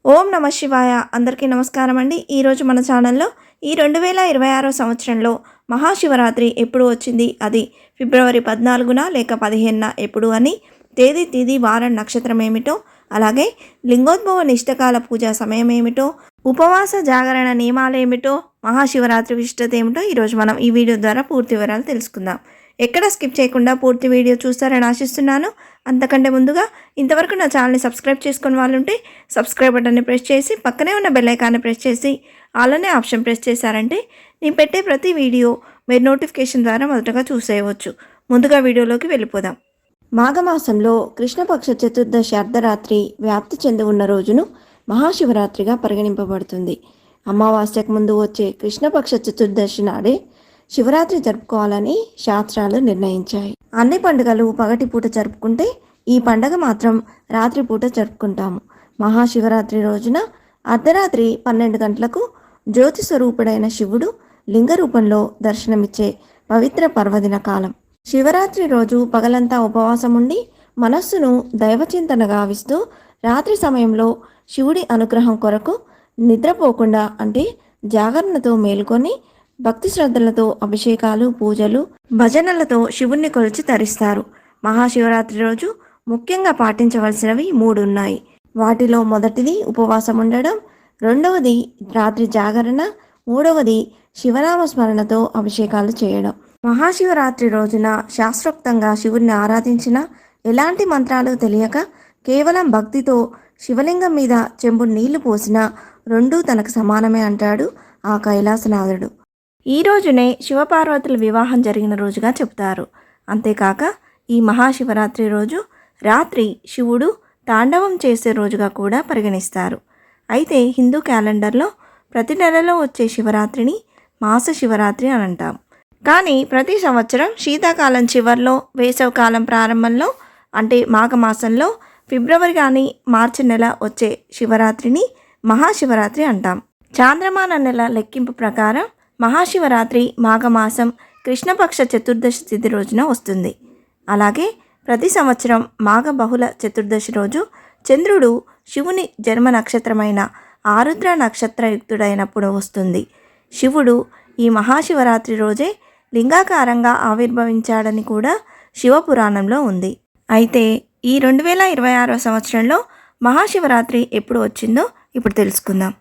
ఓం నమ శివాయ. అందరికీ నమస్కారం అండి. ఈరోజు మన ఛానల్లో ఈ 2026 సంవత్సరంలో మహాశివరాత్రి ఎప్పుడు వచ్చింది, అది ఫిబ్రవరి 14న లేక 15న ఎప్పుడు అని తేదీ వారం నక్షత్రం ఏమిటో, అలాగే లింగోద్భవ నిష్టకాల పూజ సమయం ఏమిటో, ఉపవాస జాగరణ నియమాలు ఏమిటో, మహాశివరాత్రి విశిష్టత ఏమిటో ఈరోజు మనం ఈ వీడియో ద్వారా పూర్తి వివరాలు తెలుసుకుందాం. ఎక్కడ స్కిప్ చేయకుండా పూర్తి వీడియో చూస్తారని ఆశిస్తున్నాను. అంతకంటే ముందుగా ఇంతవరకు నా ఛానల్ని సబ్స్క్రైబ్ చేసుకుని వాళ్ళు ఉంటే సబ్స్క్రైబ్ బటన్ని ప్రెస్ చేసి పక్కనే ఉన్న బెల్ ఐకాన్ని ప్రెస్ చేసి ఆల్నే ఆప్షన్ ప్రెస్ చేశారంటే నేను పెట్టే ప్రతి వీడియో మీరు నోటిఫికేషన్ ద్వారా మొదటగా చూసేయవచ్చు. ముందుగా వీడియోలోకి వెళ్ళిపోదాం. మాఘమాసంలో కృష్ణపక్ష చతుర్దశి అర్ధరాత్రి వ్యాప్తి చెంది ఉన్న రోజును మహాశివరాత్రిగా పరిగణింపబడుతుంది. అమావాస్యకు ముందు వచ్చే కృష్ణపక్ష చతుర్దశి నాడే శివరాత్రి జరుపుకోవాలని శాస్త్రాలు నిర్ణయించాయి. అన్ని పండుగలు పగటిపూట జరుపుకుంటే ఈ పండగ మాత్రం రాత్రిపూట జరుపుకుంటాము. మహాశివరాత్రి రోజున అర్ధరాత్రి 12 గంటలకు జ్యోతి స్వరూపుడైన శివుడు లింగ రూపంలో దర్శనమిచ్చే పవిత్ర పర్వదిన కాలం. శివరాత్రి రోజు పగలంతా ఉపవాసం ఉండి మనస్సును దైవచింతన గావిస్తూ రాత్రి సమయంలో శివుడి అనుగ్రహం కొరకు నిద్రపోకుండా అంటే జాగరణతో మేలుకొని భక్తి శ్రద్ధలతో అభిషేకాలు, పూజలు, భజనలతో శివుణ్ణి కొలిచి తరిస్తారు. మహాశివరాత్రి రోజు ముఖ్యంగా పాటించవలసినవి 3 ఉన్నాయి. వాటిలో మొదటిది ఉపవాసం ఉండడం, రెండవది రాత్రి జాగరణ, మూడవది శివనామ స్మరణతో అభిషేకాలు చేయడం. మహాశివరాత్రి రోజున శాస్త్రోక్తంగా శివుణ్ణి ఆరాధించిన ఎలాంటి మంత్రాలు తెలియక కేవలం భక్తితో శివలింగం మీద చెంబు నీళ్లు పోసినా రెండూ తనకు సమానమే అంటాడు ఆ కైలాసనాథుడు. ఈ రోజునే శివపార్వతుల వివాహం జరిగిన రోజుగా చెబుతారు. అంతేకాక ఈ మహాశివరాత్రి రోజు రాత్రి శివుడు తాండవం చేసే రోజుగా కూడా పరిగణిస్తారు. అయితే హిందూ క్యాలెండర్లో ప్రతి నెలలో వచ్చే శివరాత్రిని మాస శివరాత్రి అని అంటాం. కానీ ప్రతి సంవత్సరం శీతాకాలం చివరిలో, వేసవికాలం ప్రారంభంలో అంటే మాఘమాసంలో ఫిబ్రవరి కానీ మార్చి నెల వచ్చే శివరాత్రిని మహాశివరాత్రి అంటాం. చాంద్రమాన నెల లెక్కింపు ప్రకారం మహాశివరాత్రి మాఘమాసం కృష్ణపక్ష చతుర్దశి తిథి రోజున వస్తుంది. అలాగే ప్రతి సంవత్సరం మాఘ బహుళ చతుర్దశి రోజు చంద్రుడు శివుని జన్మ నక్షత్రమైన ఆరుద్ర నక్షత్రయుక్తుడైనప్పుడు వస్తుంది. శివుడు ఈ మహాశివరాత్రి రోజే లింగాకారంగా ఆవిర్భవించాడని కూడా శివపురాణంలో ఉంది. అయితే ఈ 2026 సంవత్సరంలో మహాశివరాత్రి ఎప్పుడు వచ్చిందో ఇప్పుడు తెలుసుకుందాం.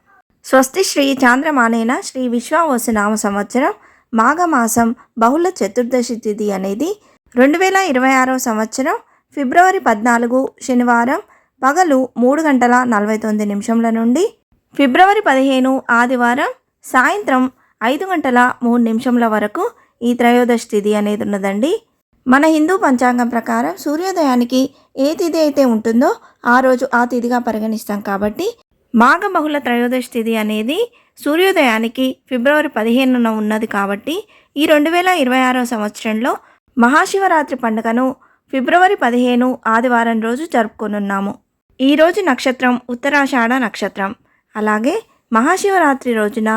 స్వస్తి శ్రీ చాంద్రమానేన శ్రీ విశ్వావసు సంవత్సరం మాఘమాసం బహుళ చతుర్దశి తిథి అనేది 2026 సంవత్సరం ఫిబ్రవరి 14 శనివారం పగలు 3:49 నుండి ఫిబ్రవరి 15 ఆదివారం సాయంత్రం 5:03 వరకు ఈ త్రయోదశి తిథి అనేది ఉన్నదండి. మన హిందూ పంచాంగం ప్రకారం సూర్యోదయానికి ఏ తిథి అయితే ఉంటుందో ఆ రోజు ఆ తిథిగా పరిగణిస్తాం. కాబట్టి మాఘ బహుళ త్రయోదశి తిథి అనేది సూర్యోదయానికి ఫిబ్రవరి 15న ఉన్నది. కాబట్టి ఈ 2026 సంవత్సరంలో మహాశివరాత్రి పండుగను ఫిబ్రవరి 15 ఆదివారం రోజు జరుపుకొనున్నాము. ఈరోజు నక్షత్రం ఉత్తరాషాఢ నక్షత్రం. అలాగే మహాశివరాత్రి రోజున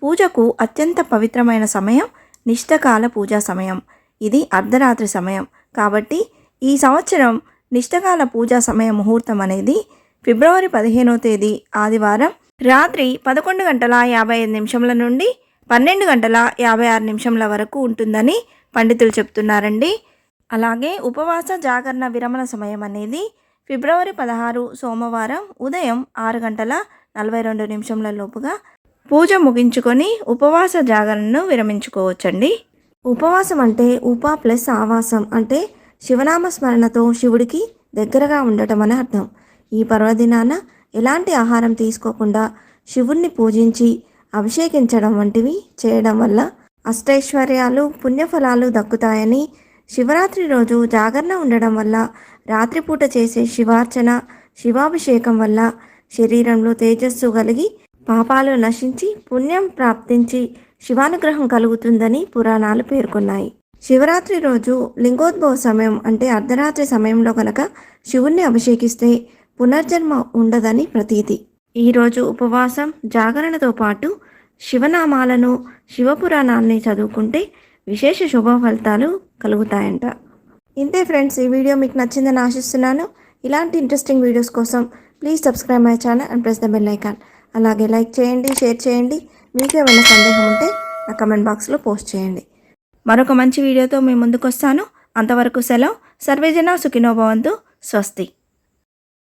పూజకు అత్యంత పవిత్రమైన సమయం నిష్టకాల పూజా సమయం. ఇది అర్ధరాత్రి సమయం. కాబట్టి ఈ సంవత్సరం నిష్టకాల పూజా సమయ ముహూర్తం అనేది ఫిబ్రవరి 15వ తేదీ ఆదివారం రాత్రి 11:55 నుండి 12:56 వరకు ఉంటుందని పండితులు చెప్తున్నారండి. అలాగే ఉపవాస జాగరణ విరమణ సమయం అనేది ఫిబ్రవరి 16 సోమవారం ఉదయం 6:42 లోపుగా పూజ ముగించుకొని ఉపవాస జాగరణను విరమించుకోవచ్చండి. ఉపవాసం అంటే ఉప ప్లస్ ఆవాసం అంటే శివనామ స్మరణతో శివుడికి దగ్గరగా ఉండటం అని అర్థం. ఈ పర్వదినాన ఎలాంటి ఆహారం తీసుకోకుండా శివుణ్ణి పూజించి అభిషేకించడం వంటివి చేయడం వల్ల అష్టైశ్వర్యాలు, పుణ్యఫలాలు దక్కుతాయని, శివరాత్రి రోజు జాగరణ ఉండడం వల్ల రాత్రిపూట చేసే శివార్చన, శివాభిషేకం వల్ల శరీరంలో తేజస్సు కలిగి పాపాలు నశించి పుణ్యం ప్రాప్తించి శివానుగ్రహం కలుగుతుందని పురాణాలు పేర్కొన్నాయి. శివరాత్రి రోజు లింగోద్భవ సమయం అంటే అర్ధరాత్రి సమయంలో కనుక శివుణ్ణి అభిషేకిస్తే పునర్జన్మ ఉండదని ప్రతీతి. ఈరోజు ఉపవాసం జాగరణతో పాటు శివనామాలను, శివపురాణాన్ని చదువుకుంటే విశేష శుభ ఫలితాలు కలుగుతాయంట. ఇంతే ఫ్రెండ్స్, ఈ వీడియో మీకు నచ్చిందని ఆశిస్తున్నాను. ఇలాంటి ఇంట్రెస్టింగ్ వీడియోస్ కోసం please subscribe my channel and press the bell icon. అలాగే లైక్ చేయండి, షేర్ చేయండి. మీకు ఏమైనా సందేహం ఉంటే నా కమెంట్ బాక్స్లో పోస్ట్ చేయండి. మరొక మంచి వీడియోతో మీ ముందుకు వస్తాను. అంతవరకు సెలవు. సర్వేజన సుఖినో భవంతు. స్వస్తి.